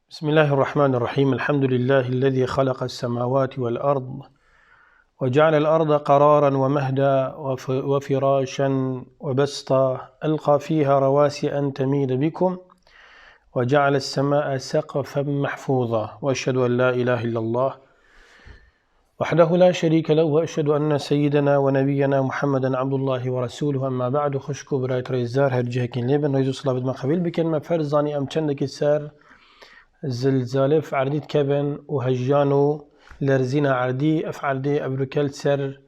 بسم الله الرحمن الرحيم. الحمد لله الذي خلق السماوات والأرض وجعل الأرض قرارا ومهدا وفراشا وبسطا ألقى فيها رواسي أن تميد بكم وجعل السماء سقفا محفوظا وأشهد أن لا إله إلا الله وحده لا شريك له وأشهد أن سيدنا ونبينا محمدا عبد الله ورسوله. أما بعد خشكو برايت ريزار هرجهكين ليبن ريزو صلاة ما قبيل بكن ما فرزاني أم چندك السار زلزال عرديت كبن وهجانو لرزينا عردي أفعردي أبركال سر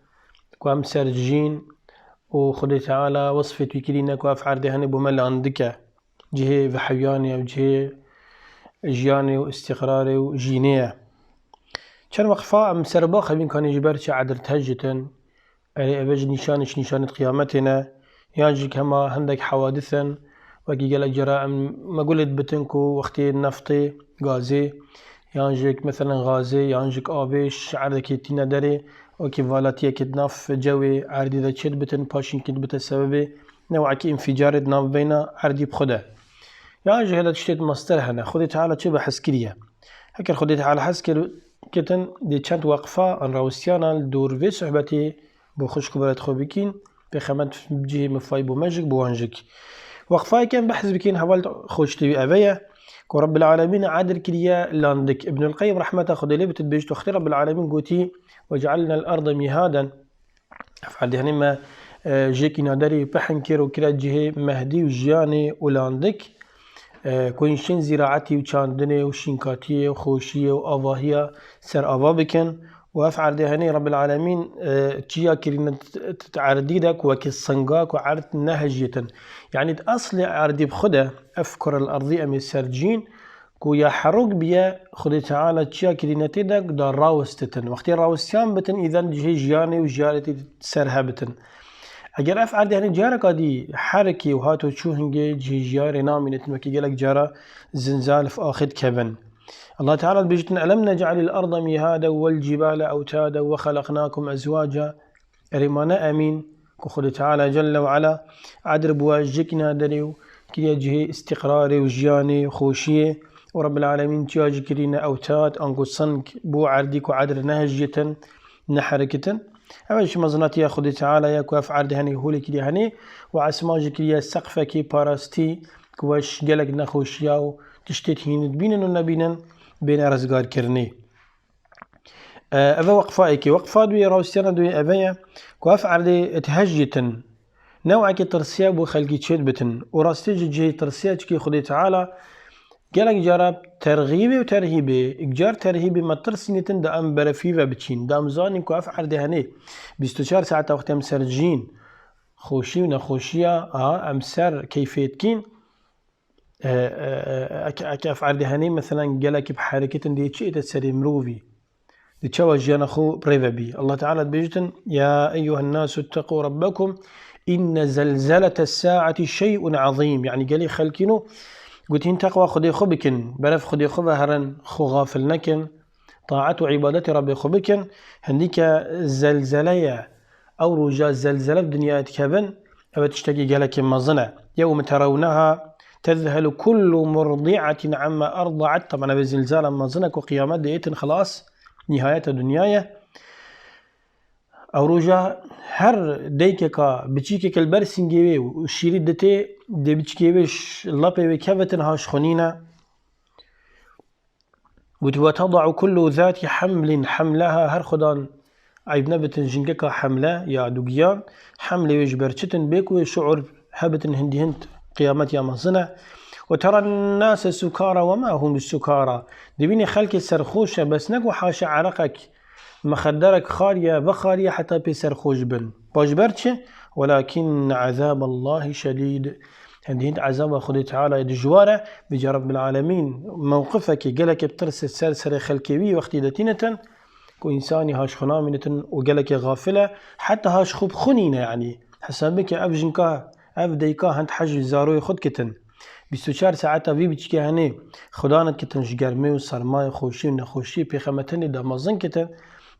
كوام سر جين وخدي تعالى وصفت وكلينا كواف عردي هني بمل عندك جهة وحياني أو جهة جياني واستقراري وجينية كان وقفاء أم سرباخ بين كان يجبرش عدر تهجتن أي أبج نشانش نشانة قيامتنا ياجيك هما هندك حوادثا وكي قال جراء ما قلت بتنكو وقتي النفطي غازي يانجيك مثلا غازي يانجيك آبيش عردك تينا داري وكي فالاتيا كدناف جوي عردي ذا تشد بتن باشين كد بتا سببي نوعك انفجار دناف بينا عردي بخده يانجي هذا تشتيت مصدر هنا خذي تعالى تشبه حسكرية هكذا خذي تعالى حسكر كتن دي چند وقفة ان راوستيانا الدور في صحبتي بخش كبرات خوبكين بخمت بجيه مفاي بومجك بوانجك وقفاي كان بحث بكين هوالت خوشتي أبيا كرب العالمين عادل كريا لاندك ابن القيم رحمته خذ لي بتبيجت اختي رب العالمين قوتي وجعلنا الأرض مهادا أفعل هني ما جيكي نادري بحن كيرو كرا جهة مهدي وجياني ولاندك كوينشين زراعتي وشاندني وشينكاتية وخوشية وأضاهية سر أضا بكن وأفعل دهني رب العالمين تشيا كرينا تعرديدك وكي الصنقاك وعرض نهجية يعني أصل عردي بخده أفكر الأرضية من السرجين كو يحرق بيا خده تعالى تشيا كرينا تيدك دا راوستتن وقتي راوستيان بتن إذن جهي جياني وجيارتي سرها بتن اگر افعل دهني جارك دي حركي وهاتو تشوهنجي جهي جياري نامنتن وكي قالك جارة زنزال في آخد كبن الله تعالى بيجتنا ألم نجعل الأرض مهادا والجبال أوتادا وخلقناكم أزواجا أريمانا أمين كخد تعالى جل وعلا عدر بواجكنا دريو كي جهي استقراري وجياني وخوشية ورب العالمين تياج كرينا أوتاد أنكو صنك بو عردك وعدر نهجية نحركة أولش مزناتي يا خد تعالى يا كواف عرد هني هولي كدي هني وعسماج كريا سقفة كي باراستي كواش جلق نخوشياو تشتت هين بينن ونبينن بين رزقار كرني أبا وقفائك وقفات دوي راوستيانا دوي أبايا كواف عردي تهجيتن نوعك ترسيا بو خلقي تشيد بتن وراستيج جهي ترسيا كي خدي تعالى قالك جارب ترغيبي وترهيبي إجار ترهيبي ما ترسينيتن دا أم برفيفا بتشين دا أمزاني كواف عردي هني 24 ساعة وقت أمسرجين خوشي ونخوشيا أمسر كيفيتكين أكاف عردي هني مثلا قالك بحركة دي تشي تسري مروفي دي تشوى جيانا خو بريفبي الله تعالى بيجتن يا أيها الناس اتقوا ربكم إن زلزلة الساعة شيء عظيم يعني قالي خلكينو قلت هين تقوى خدي خبكن برف خدي خبهرن خو غافل نكن طاعة وعبادة ربي خبكن هنديك زلزلية أو رجاء زلزلة بدنيا كبن أو تشتكي قالك مظنة يوم ترونها تذهل كل مرضعة عما أرضعت طبعا بزلزال مظنك وقيامات ديتن خلاص نهاية الدنيا أو رجاء هر ديكا بتشيكك البرسنجي وشيري دتي دي بتشكيوش اللابي وكافتن هاش خنينة وتضع كل ذات حمل حملها هر خدان عيب نبتن جنككا حملة يا دوغيان حملة ويجبرشتن بيكو شعور هبتن هندي هند قيامت يا مصنع وترى الناس سكارى وما هم السكارى دبيني خلق سرخوشة بس نقو حاشا عرقك مخدرك خارية بخارية حتى بسرخوش بن باجبرتش ولكن عذاب الله شديد هندي عذاب خدي تعالى دجوارة بجا رب العالمين موقفك قالك بترس السرسر خلقيوي وقتي دتينة كو إنساني هاش خنامنة وقالك غافلة حتى هاش خوب خنينة يعني حسابك أفجنكا أفديكا هند حج زاروي خد كتن 24 ساعتا في بتشكي هني خدانت كتن جگرمي وسرماي خوشي ونخوشي بخمتني دا مزن كتن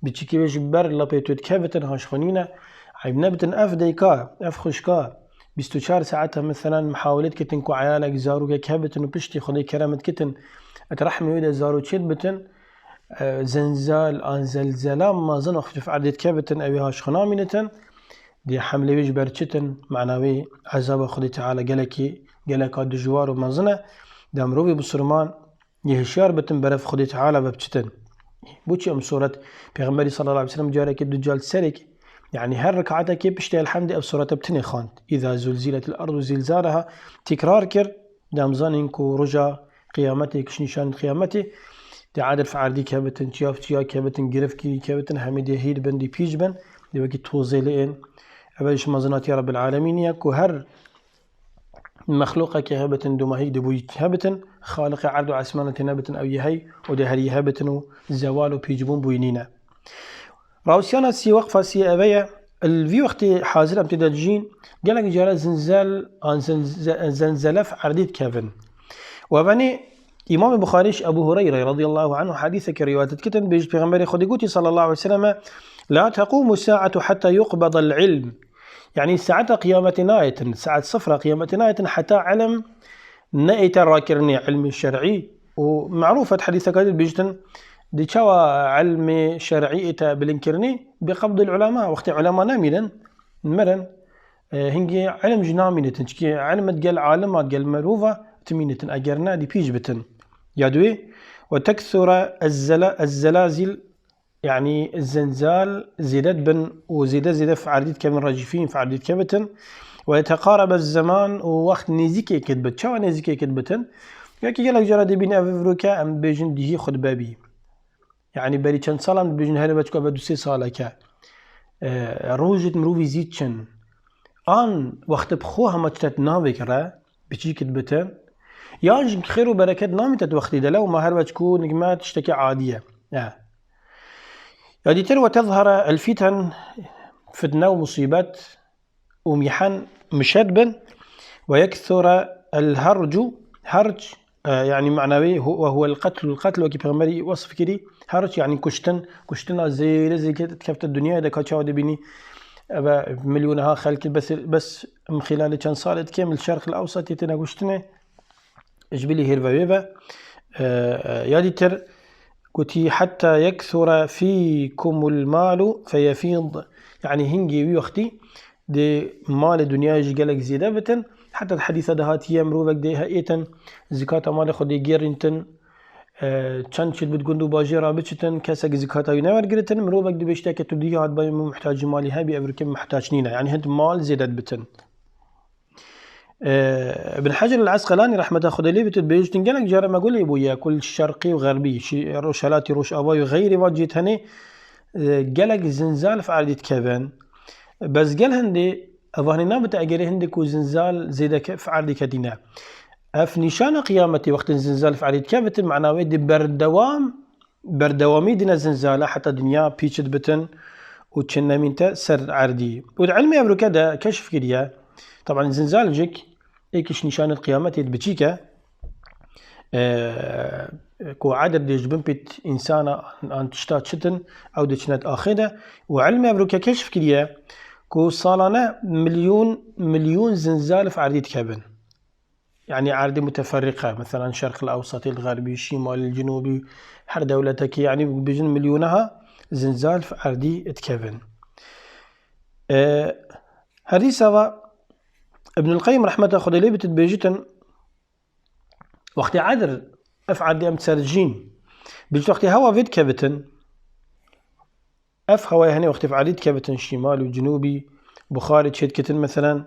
بتشكي ويش بر لبيتوت كافتن هاش خنينة عيب نبتن أفديكا أفخشكا 24 ساعتا مثلا محاولت كتن كو عيالك زاروك كابتن وبشتي خدي كرامت كتن اترحم ويدا زارو تشيت بتن زنزال آن زلزلة ما زن وقت في عدد كبتن أبي هاش خنامينتن دي حملة ويج برشتن معناوي عذاب خدي تعالى جلك دجوار وما زنه دام روبي بسرمان يهشار بتن برف خدي تعالى ببشتن بوشي سورة پیغمبري صلى الله عليه وسلم جارك الدجال سرك يعني هر ركعتك بشتي الحمد أو سورة بتني خاند إذا زلزلت الأرض زلزالها تكرار كر دام زانينكو رجا قيامتي كشنيشان قيامتي تعادل فعردي كابتن تيا كابتن جرفكي كابتن حميد يهيد بندي بيجبن دي وقت توزيلين أبيش مزنات يا رب العالمين ياكو هر مخلوقك كهبتن دمهي دبوي هبتن خالق عرض عسمانة نبتن أو يهي ودهري هبتن زوال بيجبون بوينينا راوسيانا سي وقفة سي أبيا الفي وقت حاضر امتداد الجين قالك جرى زنزال عن زنزلة في عردية كافن وبني إمام البخاريش أبو هريرة رضي الله عنه حديثك رواية كتن بيج بيغمبري خديقوتي صلى الله عليه وسلم لا تقوم الساعة حتى يقبض العلم يعني ساعة قيامة ناية ساعة صفرة قيامة ناية حتى علم نأيت الراكرني علم الشرعي ومعروفة حديثك هذا بيجتن دي شوى علم شرعي بالانكرني بقبض العلماء وقت علماء ناملا مرن هنجي علم جنامينة تنشكي علم تقال عالمات قال معروفة تمينة أجرنا دي بيجبتن يدوي وتكثر الزلازل يعني الزنزال زيدت بن وزيدة في عديد كم راجفين في عديد كبتن ويتقارب الزمان ووقت نزيكي كتبت شو نزيكي كتبتن ياكي قالك جرى دي بين أفروكا أم بيجن ديه خد بابي يعني بري چند سالم بيجن هلا بتشكو بدو 3 سالكا روجت مروفي زيتشن آن وقت بخوها ما تشتت نابكرا بيجي كتبتن ياج خير وبركة نامتت وقتي ده لو ما هربا تكون نجمات تشتكي عادية يدي تر وتظهر الفتن فتنة ومصيبات ومحن مشدبا ويكثر الهرج هرج يعني معنوي وهو القتل وكي بيغمري وصف كدي هرج يعني كشتن زي كفت الدنيا ده كاتشاو دي بيني مليونها خلق بس من خلال كان صارت كامل الشرق الأوسط يتنا كشتنه اجبلي هيرفا ويفا يدي تر كتي حتى يكثر فيكم المال فيفيض يعني هنجي ويختي دي مال الدنيا يجيلك زيادة بتن حتى الحديث ده هاتي مروفك دي هايتن زكاة مال خدي جيرنتن چند شد بتقولوا باجرة بتشتن كسك زكاة ينور جرتن مروفك دي بيشتكي تدي هاد باي محتاج مالي هاي بأفريقيا محتاج نينا يعني هند مال زيادة بتن ابن حجر العسقلاني رحمة الله عليه بتبيج تنقلك جرى ما قولي بويا كل شرقي وغربي روشالاتي روش أباي وغيري واجيت هني قالك زنزال في عردة كفن بس قال هندي أظهرني نابت أجري هندك وزنزال زيدك في عردة كدينا أف نشان قيامتي وقت الزنزال في عردة كفن معناه ويدي بردوامي دينا زنزالة حتى دنيا بيشت بتن وتشنا مينتا سر عردي والعلمي أبرو كده كشف كديا طبعا زنزال جيك ايكش نشان القيامة بتشيكا كو عدد ديج بمبت إنسانة أن تشتات شتن أو ديشنات آخرة وعلمي أبروكا كشف كريا كو صالنا مليون زنزال في عردية كابن يعني عردة متفرقة مثلا شرق الأوسط الغربي الشمال الجنوبي هر دولتك يعني بيجن مليونها زنزال في عردية كابن هذه سوا ابن القيم رحمة الله عليه بتتبيجتن وقت عدر أفعل دي أمتسرجين بيجت وقت هوا فيد كابتن هوا هني وقت فعليد كابتن شمال وجنوبي بخاري تشيد كتن مثلا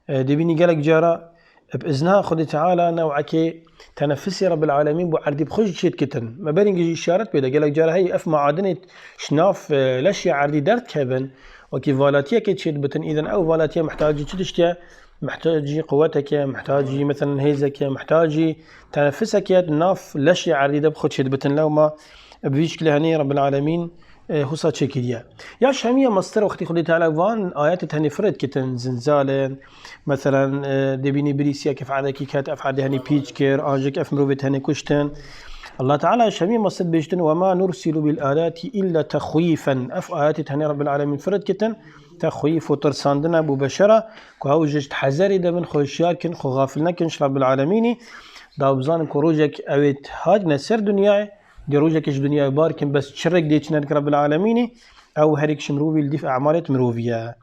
دي بيني قالك جارة بإذنها خدي تعالى نوعك تنفسي رب العالمين بعردي بخش تشيد كتن ما بين إشارات بيدا قالك جارة هي معادنة شناف لاشي عردي دارت كابن وكي فالاتيا كي تشيد بتن إذن أو فالاتيا محتاج تشتيا محتاجي قوتك محتاجي مثلا هيزك محتاجي تنفسك ناف لشي عريدة بخدشت بتن لو ما بفيش كلهني رب العالمين هوسا تشكيليا يا شامية مصدر وقتي خدي تعالى فان آيات تهني فرد كتن زنزال مثلا دبيني بريسيا كيف عادكي كات أفعاد هني بيج كير آجك أفمروفت هني كشتن الله تعالى شامية مصدر بيجتن وما نرسل بالآلات إلا تخويفا آيات تهني رب العالمين فرد كتن تخويف وترساندنا ابو بشرة كو جشت حذري دبن خوشيار كن خو غافل نكنش رب العالمين دا بزان كو روجك اويت هاج نسر دنيا دي روجكش دنيا باركن بس تشرك ديتشنك رب العالمين او هريكش مروفي لديف اعمالات مروفيا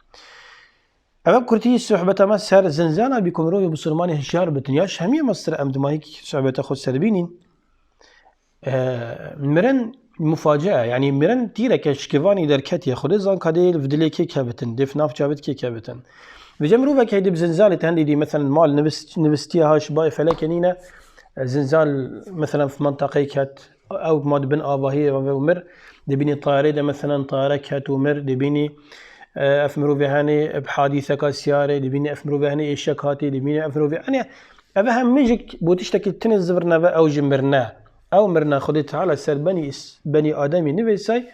اما كرتي صحبة ما سر زنزانة بكم روي بسلماني هشيار بتنياش همية مصر ام دماهيك صحبة خود سربينين مرن مفاجأة يعني مرن تيرك شكفاني دركتي خود زان كاديل فدلي كي كابتن ديف ناف جابت كي كابتن بجمرو بك هيدي بزنزالة هندي دي مثلا مال نبستيها شباي فلكنينا زنزال مثلا في منطقة كات او ماد بن اباهي ومر دبيني طائرة مثلا طائرة كات ومر دبيني افمرو بهاني بحادثة كاسيارة دبيني افمرو بهاني اشياك هاتي دبيني افمرو بهاني افهم ميجك بوتشتك تنزفرنا او جمرنا او مرنا خدت على سر بني ادمي نبيساي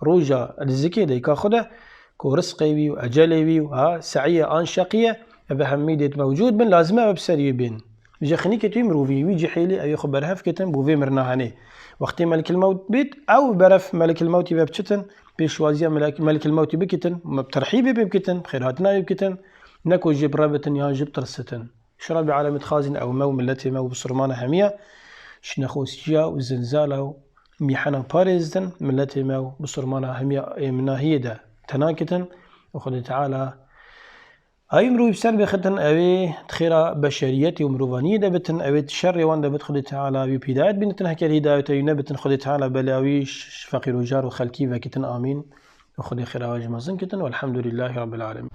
روجا الزكي ديكا خده كو رزقي واجلي وها سعيه ان شقيه بهميدت موجود بن لازمه بسري بين بيجي خنيك تيمروفي ويجي حيلي اي خبر هف كتن بوفي مرنا هاني وقت ملك الموت بيت او برف ملك الموت ببتشتن بيشوازيا ملك الموت بكتن بترحيبي بكتن بخيراتنا بكتن نكو جيب رابتن يا جيب ترستن شرب علامة خازن او مو ملتي مو بصرمانه هميه شنخوسيا وزلزاله ميحنا باريزدن ملتي مو بصرمانه هميه مناهيدا تناكتن وخد تعالى هاي مروي بسر بختن اوي تخيرا بشريتي ومروفانية دبتن اوي تشري وان دبت خد تعالى ببداية بنتن هكا الهداية ينبتن خد تعالى بلاويش فقير وجار وخلكي فكتن آمين وخد خيرا واجمازن كتن والحمد لله رب العالمين.